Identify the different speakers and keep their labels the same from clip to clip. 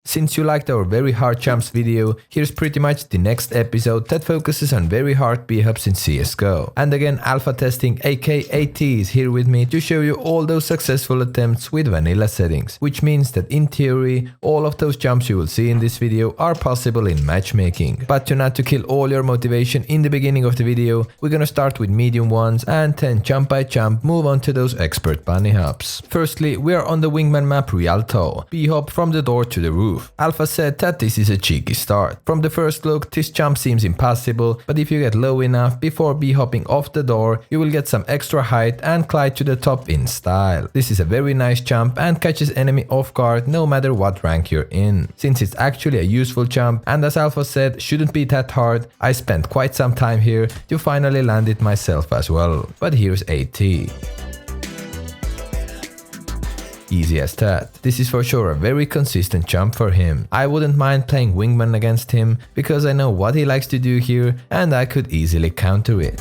Speaker 1: Since you liked our very hard jumps video, here's pretty much the next episode that focuses on very hard B-hops in CSGO. And again, AlphaTesting aka AT is here with me to show you all those successful attempts with vanilla settings, which means that in theory, all of those jumps you will see in this video are possible in matchmaking. But not to kill all your motivation in the beginning of the video, we're gonna start with medium ones and then jump by jump move on to those expert bunny hops. Firstly, we are on the wingman map Rialto, B-hop from the door to the roof. Alpha said that this is a cheeky start. From the first look, this jump seems impossible, but if you get low enough before B-hopping off the door, you will get some extra height and glide to the top in style. This is a very nice jump and catches enemy off guard no matter what rank you're in. Since it's actually a useful jump and as Alpha said shouldn't be that hard, I spent quite some time here to finally land it myself as well. But here's AT. Easy as that. This is for sure a very consistent jump for him. I wouldn't mind playing wingman against him because I know what he likes to do here and I could easily counter it.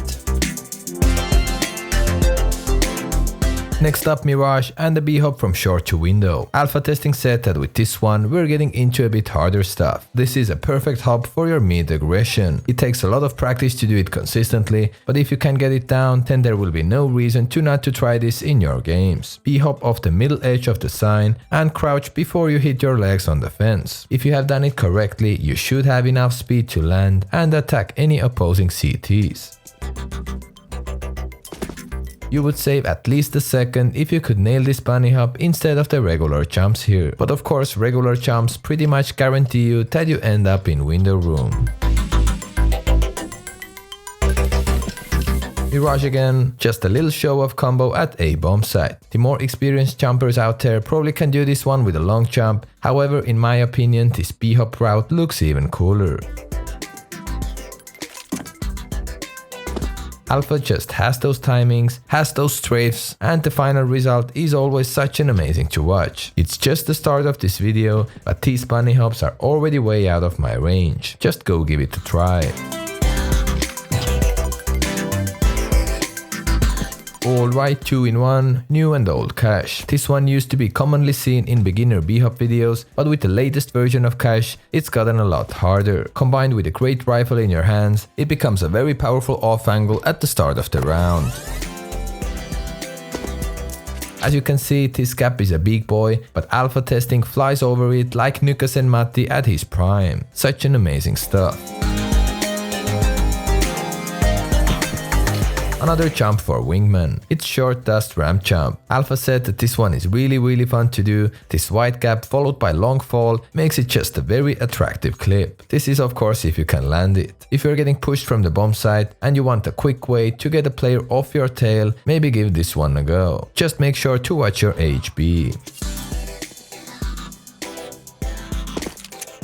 Speaker 1: Next up, Mirage and the B-hop from short to window. AlphaTesting said that with this one we're getting into a bit harder stuff. This is a perfect hop for your mid aggression. It takes a lot of practice to do it consistently, but if you can get it down, then there will be no reason to not to try this in your games. B-hop off the middle edge of the sign and crouch before you hit your legs on the fence. If you have done it correctly, you should have enough speed to land and attack any opposing CTs. You would save at least a second if you could nail this bunny hop instead of the regular jumps here. But of course, regular jumps pretty much guarantee you that you end up in window room. Mirage again, just a little show off combo at A bomb site. The more experienced jumpers out there probably can do this one with a long jump, however in my opinion this B-hop route looks even cooler. Alpha just has those timings, has those strafes, and the final result is always such an amazing to watch. It's just the start of this video, but these bunny hops are already way out of my range. Just go give it a try. Alright, 2-in-1, new and old cache. This one used to be commonly seen in beginner B-hop videos, but with the latest version of cache, it's gotten a lot harder. Combined with a great rifle in your hands, it becomes a very powerful off angle at the start of the round. As you can see, this gap is a big boy, but AlphaTesting flies over it like Nukas and Matti at his prime. Such an amazing stuff. Another jump for wingman. It's short dust ramp jump. Alpha said that this one is really fun to do. This wide gap followed by long fall makes it just a very attractive clip. This is of course if you can land it. If you're getting pushed from the bomb site and you want a quick way to get a player off your tail, maybe give this one a go. Just make sure to watch your HB.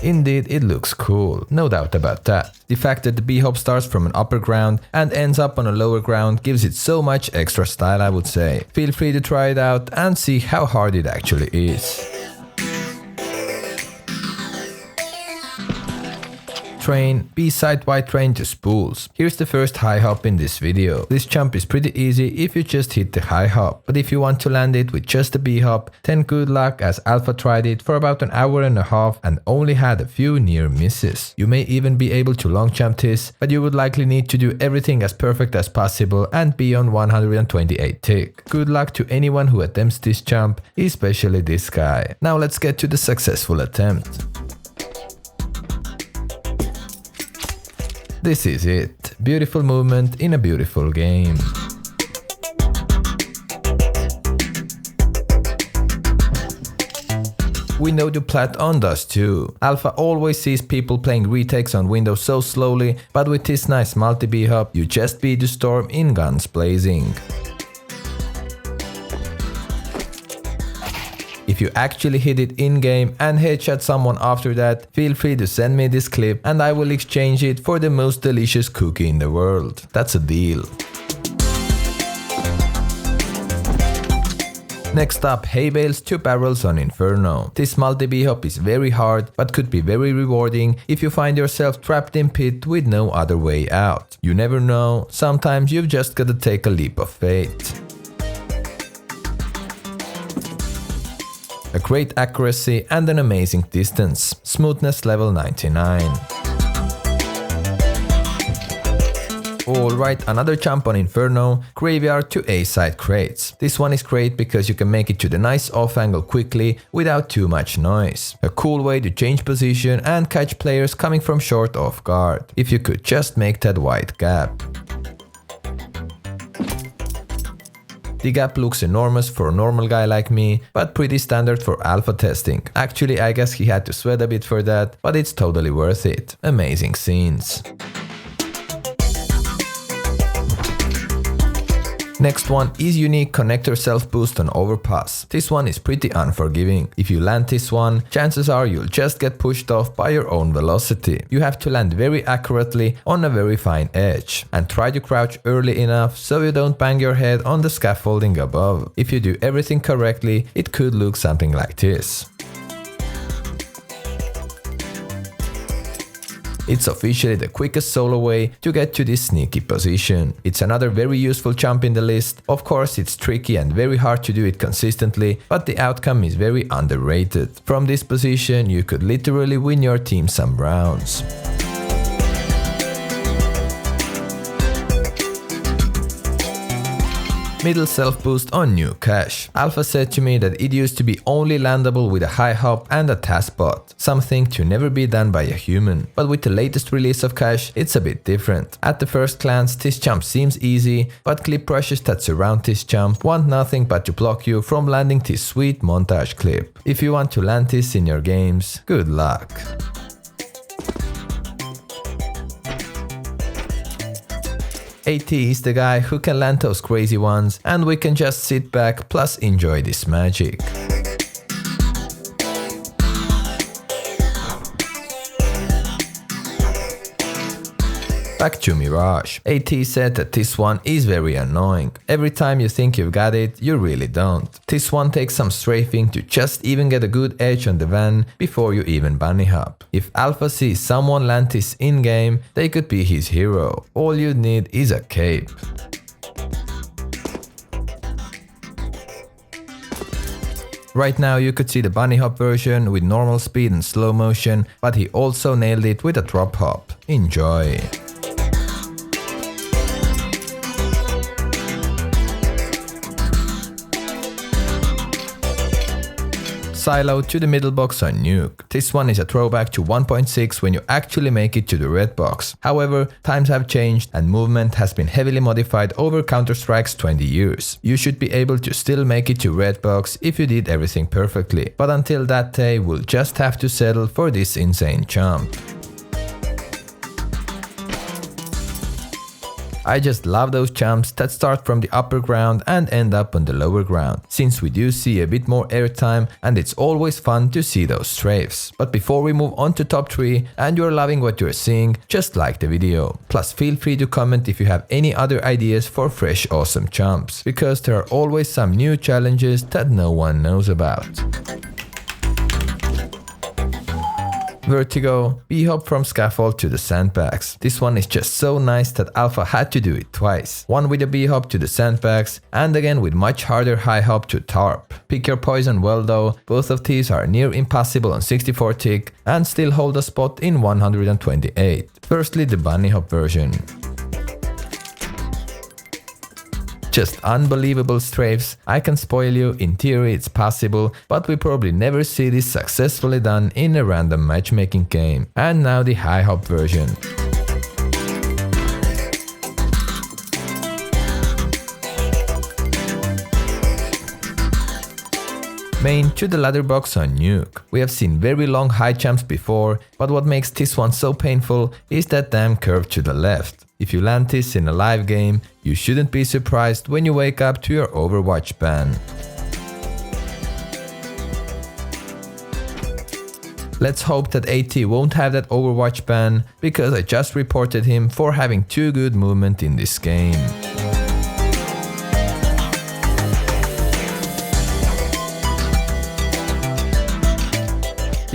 Speaker 1: Indeed, it looks cool, no doubt about that. The fact that the B-hop starts from an upper ground and ends up on a lower ground gives it so much extra style, I would say. Feel free to try it out and see how hard it actually is. Train, B-side wide train to spools. Here's the first high hop in this video. This jump is pretty easy if you just hit the high hop, but if you want to land it with just a B-hop, then good luck as Alpha tried it for about an hour and a half and only had a few near misses. You may even be able to long jump this, but you would likely need to do everything as perfect as possible and be on 128 tick. Good luck to anyone who attempts this jump, especially this guy. Now let's get to the successful attempt. This is it. Beautiful movement in a beautiful game. Window to plat on does too. Alpha always sees people playing retakes on window so slowly, but with this nice multi-B hop, you just beat the storm in guns blazing. If you actually hit it in-game and headshot someone after that, feel free to send me this clip and I will exchange it for the most delicious cookie in the world. That's a deal. Next up, hay bales to barrels on Inferno. This multi-B hop is very hard but could be very rewarding if you find yourself trapped in pit with no other way out. You never know, sometimes you've just gotta take a leap of faith. a great accuracy and an amazing distance. Smoothness level 99. Alright, another jump on Inferno, graveyard to A-side crates. This one is great because you can make it to the nice off angle quickly without too much noise. A cool way to change position and catch players coming from short off guard. If you could just make that wide gap. The gap looks enormous for a normal guy like me, but pretty standard for alpha testing. Actually, I guess he had to sweat a bit for that, but it's totally worth it. Amazing scenes. Next one is unique connector self boost on Overpass. This one is pretty unforgiving. If you land this one, chances are you'll just get pushed off by your own velocity. You have to land very accurately on a very fine edge and try to crouch early enough so you don't bang your head on the scaffolding above. If you do everything correctly, it could look something like this. It's officially the quickest solo way to get to this sneaky position. It's another very useful jump in the list. Of course, it's tricky and very hard to do it consistently, but the outcome is very underrated. From this position, you could literally win your team some rounds. Middle self boost on new cache. Alpha said to me that it used to be only landable with a high hop and a taskbot, something to never be done by a human. But with the latest release of cache, it's a bit different. At the first glance, this jump seems easy, but clip brushes that surround this jump want nothing but to block you from landing this sweet montage clip. If you want to land this in your games, good luck. AT is the guy who can land those crazy ones, and we can just sit back plus enjoy this magic. Back to Mirage. AT said that this one is very annoying. Every time you think you've got it, you really don't. This one takes some strafing to just even get a good edge on the van before you even bunny hop. If Alpha sees someone land this in-game, they could be his hero. All you need is a cape. Right now you could see the bunny hop version with normal speed and slow motion, but he also nailed it with a drop hop. Enjoy! Silo to the middle box on Nuke. This one is a throwback to 1.6 when you actually make it to the red box. However, times have changed and movement has been heavily modified over Counter-Strike's 20 years. You should be able to still make it to red box if you did everything perfectly. But until that day, we'll just have to settle for this insane jump. I just love those jumps that start from the upper ground and end up on the lower ground, since we do see a bit more airtime and it's always fun to see those strafes. But before we move on to top 3 and you're loving what you're seeing, just like the video. Plus feel free to comment if you have any other ideas for fresh awesome jumps, because there are always some new challenges that no one knows about. Vertigo, B-hop from scaffold to the sandbags. This one is just so nice that Alpha had to do it twice. One with a B-hop to the sandbags and again with much harder high hop to tarp. Pick your poison well though, both of these are near impossible on 64 tick and still hold a spot in 128. Firstly the bunny hop version. Just unbelievable strafes. I can spoil you, in theory it's possible, but we probably never see this successfully done in a random matchmaking game. And now the high hop version. Main to the ladder box on Nuke. We have seen very long high jumps before, but what makes this one so painful is that damn curve to the left. If you land this in a live game, you shouldn't be surprised when you wake up to your Overwatch ban. Let's hope that AT won't have that Overwatch ban, because I just reported him for having too good movement in this game.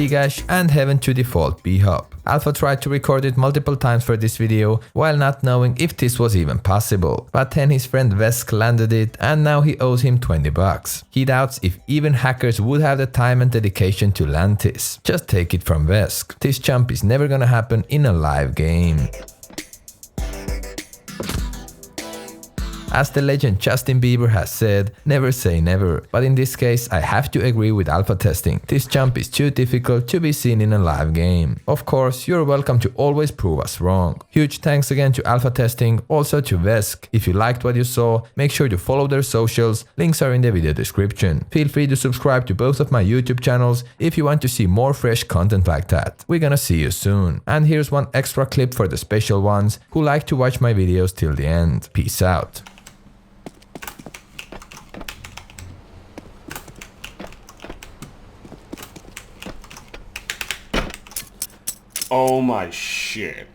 Speaker 1: Zgash and Heaven to default bhop. Alpha tried to record it multiple times for this video while not knowing if this was even possible, but then his friend vesq landed it and now he owes him 20 bucks. He doubts if even hackers would have the time and dedication to land this. Just take it from vesq. This jump is never gonna happen in a live game. As the legend Justin Bieber has said, never say never, but in this case I have to agree with AlphaTesting. This jump is too difficult to be seen in a live game. Of course, you're welcome to always prove us wrong. Huge thanks again to AlphaTesting, also to vesq. If you liked what you saw, make sure to follow their socials, links are in the video description. Feel free to subscribe to both of my YouTube channels if you want to see more fresh content like that. We're gonna see you soon. And here's one extra clip for the special ones who like to watch my videos till the end. Peace out.
Speaker 2: Oh my shit.